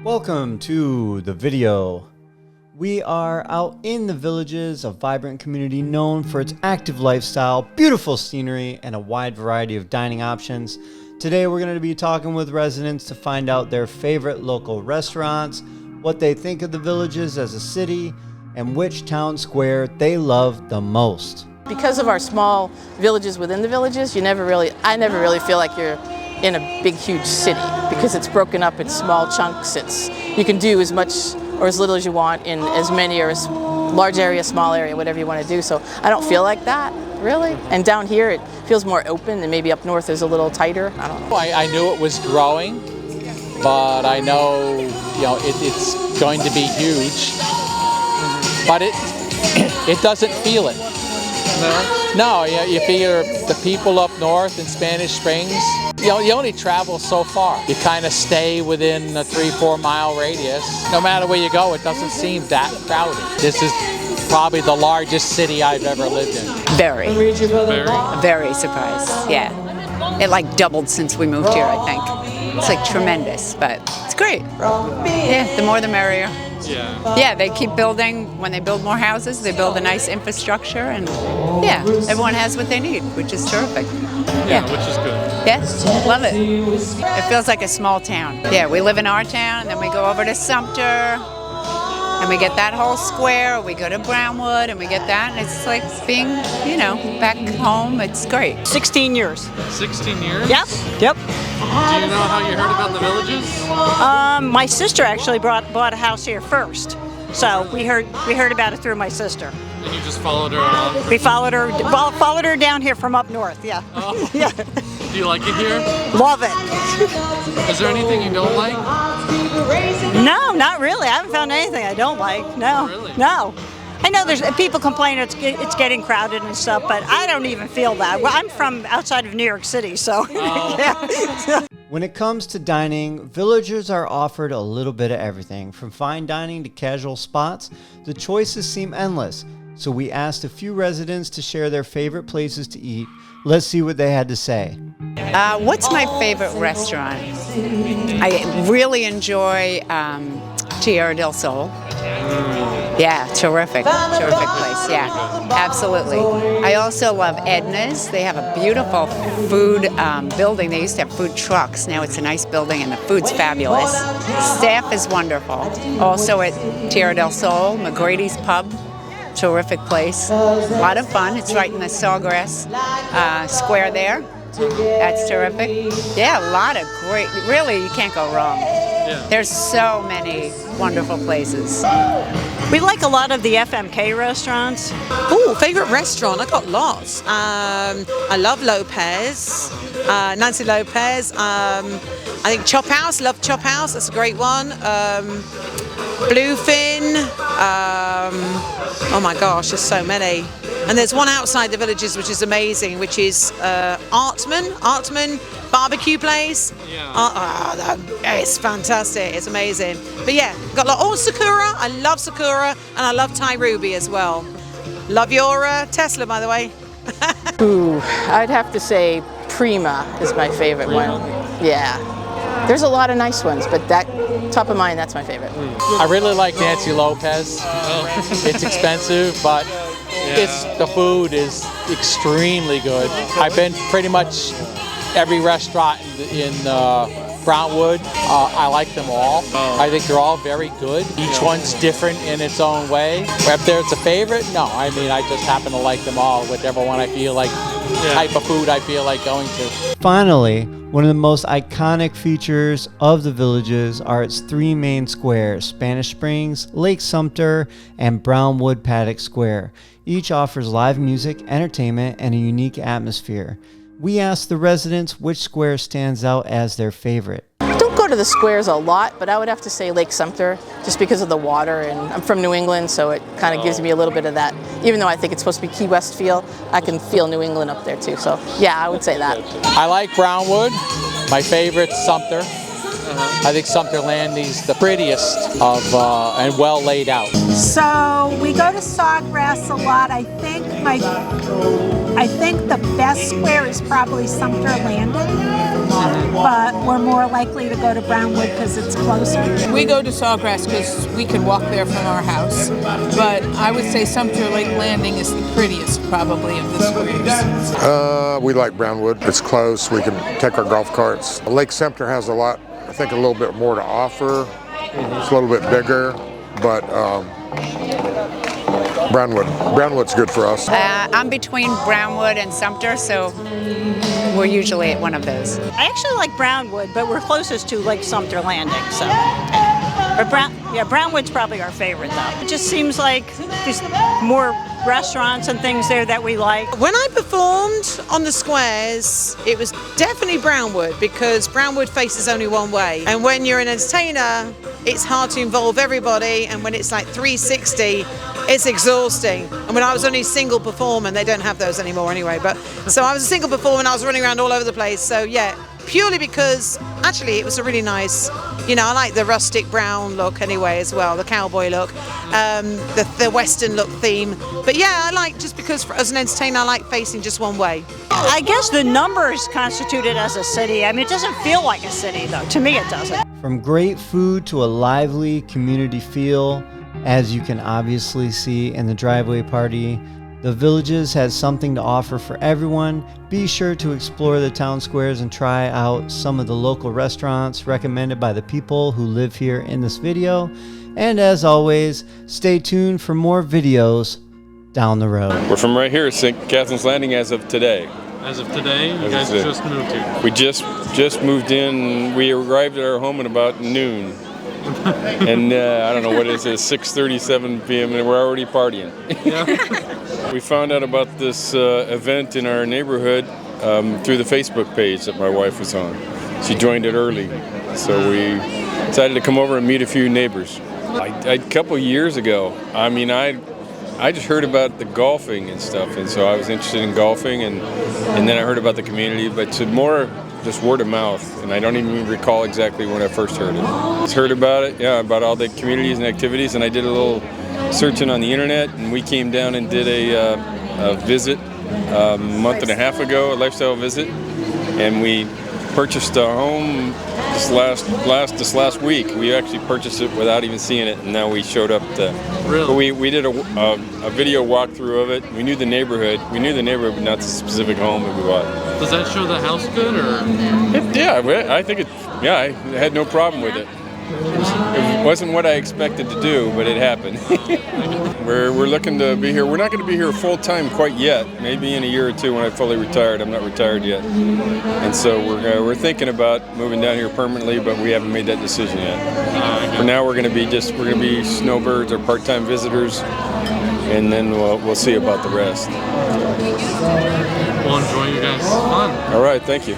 Welcome to the video. We are out in the Villages, a vibrant community known for its active lifestyle, beautiful scenery, and a wide variety of dining options. Today we're going to be talking with residents to find out their favorite local restaurants, what they think of the Villages as a city, and which town square they love the most. Because of our small villages within the villages, I never really feel like you're in a big, huge city because it's broken up in small chunks. You can do as much or as little as you want in as many or as large area, small area, whatever you want to do. So I don't feel like that, really. And down here it feels more open, and maybe up north is a little tighter. I don't know. I knew it was growing, but I know, it's going to be huge. But it doesn't feel it. No, you figure the people up north in Spanish Springs, you only travel so far. You kind of stay within a 3-4 mile radius. No matter where you go, it doesn't seem that crowded. This is probably the largest city I've ever lived in. Very surprised, yeah. It like doubled since we moved here, I think. It's like tremendous, but it's great. Yeah, the more the merrier. Yeah, they keep building. When they build more houses, they build a nice infrastructure, and yeah, everyone has what they need, which is terrific. Yeah, which is good. Yes, love it. It feels like a small town. Yeah, we live in our town, and then we go over to Sumter, and we get that whole square. We go to Brownwood, and we get that, and it's like being, back home. It's great. 16 years. 16 years? Yep. Do you know how you heard about the Villages? My sister actually bought a house here first, so we heard about it through my sister. And you just followed her around? We followed her down here from up north. Yeah. Oh. Yeah. Do you like it here? Love it. Is there anything you don't like? No, not really. I haven't found anything I don't like. No. Really? No. I know there's people complain it's getting crowded and stuff, but I don't even feel that. Well, I'm from outside of New York City, so yeah. When it comes to dining, villagers are offered a little bit of everything. From fine dining to casual spots, the choices seem endless. So we asked a few residents to share their favorite places to eat. Let's see what they had to say. What's my favorite restaurant? I really enjoy Tierra del Sol. Yeah, terrific place, yeah, absolutely. I also love Edna's. They have a beautiful food building. They used to have food trucks. Now it's a nice building and the food's fabulous. Staff is wonderful. Also at Tierra del Sol, McGrady's Pub, terrific place. A lot of fun. It's right in the Sawgrass Square there. That's terrific. Yeah, a lot of great, really you can't go wrong. Yeah. There's so many wonderful places. We like a lot of the FMK restaurants. Oh, favorite restaurant? I got lots. I love Lopez, Nancy Lopez. I think Chop House. Love Chop House. That's a great one. Bluefin. Oh my gosh, there's so many. And there's one outside the Villages which is amazing, which is Artman barbecue place. Yeah. It's fantastic. It's amazing. But yeah, got Sakura. I love Sakura, and I love Thai Ruby as well. Love your Tesla, by the way. Ooh, I'd have to say Prima is my favorite one. Yeah. There's a lot of nice ones, but that top of mind, that's my favorite. I really like Nancy Lopez. It's expensive, but the food is extremely good. I've been pretty much every restaurant in Brownwood. I like them all. I think they're all very good. Each one's different in its own way. If there's a favorite, no. I mean, I just happen to like them all. Whichever one I feel like, type of food I feel like going to. Finally, one of the most iconic features of the Villages are its three main squares: Spanish Springs, Lake Sumter, and Brownwood Paddock Square. Each offers live music, entertainment, and a unique atmosphere. We asked the residents which square stands out as their favorite. Don't go to the squares a lot, but I would have to say Lake Sumter, just because of the water, and I'm from New England, so it kind of gives me a little bit of that. Even though I think it's supposed to be Key West feel, I can feel New England up there too. So yeah, I would say that. I like Brownwood. My favorite's Sumter. I think Sumter Landing's the prettiest of and well laid out. So we go to Sawgrass a lot. I think the best square is probably Sumter Landing, but we're more likely to go to Brownwood because it's closer. We go to Sawgrass because we can walk there from our house, but I would say Sumter Lake Landing is the prettiest probably of the squares. We like Brownwood. It's close. We can take our golf carts. Lake Sumter has a lot, I think a little bit more to offer. It's a little bit bigger, but Brownwood's good for us. I'm between Brownwood and Sumter, so we're usually at one of those. I actually like Brownwood, but we're closest to Lake Sumter Landing, so. But Brownwood's probably our favorite, though. It just seems like there's more restaurants and things there that we like. When I performed on the squares, it was definitely Brownwood because Brownwood faces only one way. And when you're an entertainer, it's hard to involve everybody. And when it's like 360, it's exhausting. And when I was only a single performer, and they don't have those anymore anyway, but so I was a single performer and I was running around all over the place. So yeah, purely because actually it was a really nice, I like the rustic brown look anyway as well, the cowboy look, the western look theme. But yeah, I like, just because as an entertainer I like facing just one way. I guess the numbers constitute it as a city. I mean, it doesn't feel like a city, though. To me, it doesn't. From great food to a lively community feel, as you can obviously see in the driveway party, the Villages has something to offer for everyone. Be sure to explore the town squares and try out some of the local restaurants recommended by the people who live here in this video. And as always, stay tuned for more videos down the road. We're from right here, St. Catherine's Landing, as of today. As of today, you guys just moved here. We just moved in. We arrived at our home at about noon. And I don't know what it is, 6:37 p.m. and we're already partying. Yeah. We found out about this event in our neighborhood through the Facebook page that my wife was on. She joined it early, so we decided to come over and meet a few neighbors. A couple years ago, I just heard about the golfing and stuff, and so I was interested in golfing, and then I heard about the community, but to more just word of mouth, and I don't even recall exactly when I first heard it. Just heard about it, about all the communities and activities, and I did a little searching on the internet, and we came down and did a visit a month and a half ago, a lifestyle visit, and we purchased a home this last week. We actually purchased it without even seeing it, and now we showed up to. Really? We did a video walkthrough of it. We knew the neighborhood. We knew the neighborhood, but not the specific home that we bought. Does that show the house good, or? I think it. Yeah, I had no problem with it. It wasn't what I expected to do, but it happened. We're looking to be here. We're not going to be here full time quite yet. Maybe in a year or two when I'm fully retired. I'm not retired yet, and so we're thinking about moving down here permanently, but we haven't made that decision yet. For now, we're going to be snowbirds or part-time visitors, and then we'll see about the rest. Well, enjoy your guys' fun. All right, thank you.